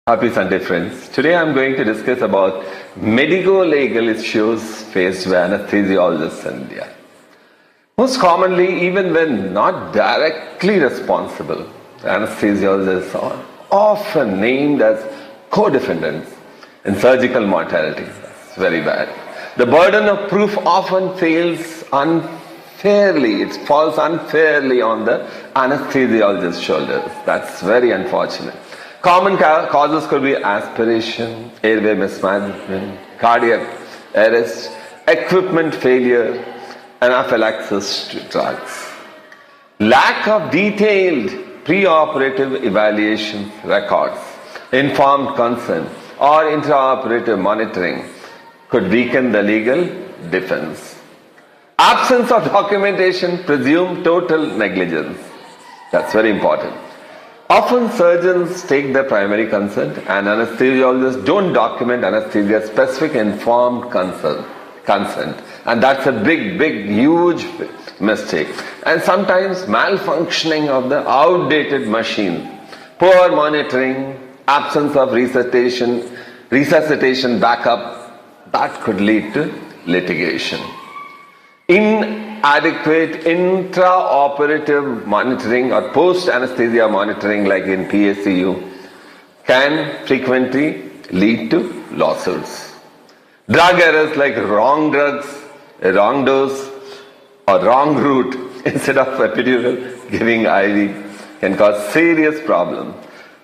Happy Sunday, friends. Today I'm going to discuss about medico-legal issues faced by anesthesiologists in India. Most commonly, even when not directly responsible, anesthesiologists are often named as co-defendants in surgical mortality. That's very bad. The burden of proof often falls unfairly on the anesthesiologist's shoulders. That's very unfortunate. Common causes could be aspiration, airway mismanagement, cardiac arrest, equipment failure, anaphylaxis to drugs. Lack of detailed preoperative evaluation records, informed consent, or intraoperative monitoring could weaken the legal defense. Absence of documentation presume total negligence. That's very important. Often surgeons take the primary consent and anesthesiologists don't document anesthesia-specific informed consent. And that's a big, huge mistake. And sometimes malfunctioning of the outdated machine, poor monitoring, absence of resuscitation backup, that could lead to litigation. Inadequate intraoperative monitoring or post-anesthesia monitoring like in PACU can frequently lead to lawsuits. Drug errors like wrong drugs, a wrong dose or wrong route instead of epidural giving IV can cause serious problems.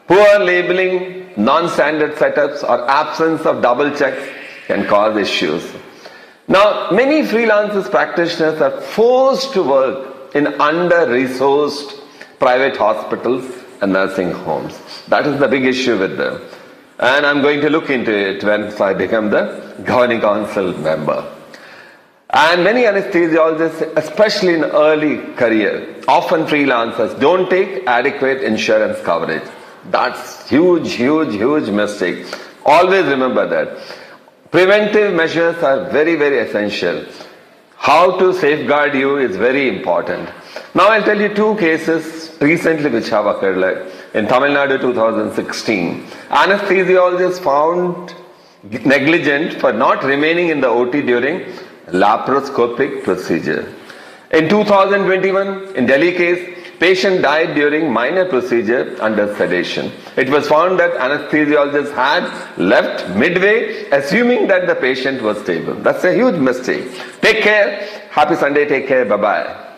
Poor labeling, non-standard setups or absence of double checks can cause issues. Now, many freelancers practitioners are forced to work in under-resourced private hospitals and nursing homes. That is the big issue with them. And I'm going to look into it once I become the governing council member. And many anesthesiologists, especially in early career, often freelancers, don't take adequate insurance coverage. That's huge mistake. Always remember that. Preventive measures are very essential. How to safeguard you is very important. Now I'll tell you two cases recently which have occurred. Like in Tamil Nadu 2016, anesthesiologists found negligent for not remaining in the OT during laparoscopic procedure. In 2021, in Delhi case, patient died during minor procedure under sedation. It was found that anesthesiologists had left midway assuming that the patient was stable. That's a huge mistake. Take care. Happy Sunday. Take care. Bye-bye.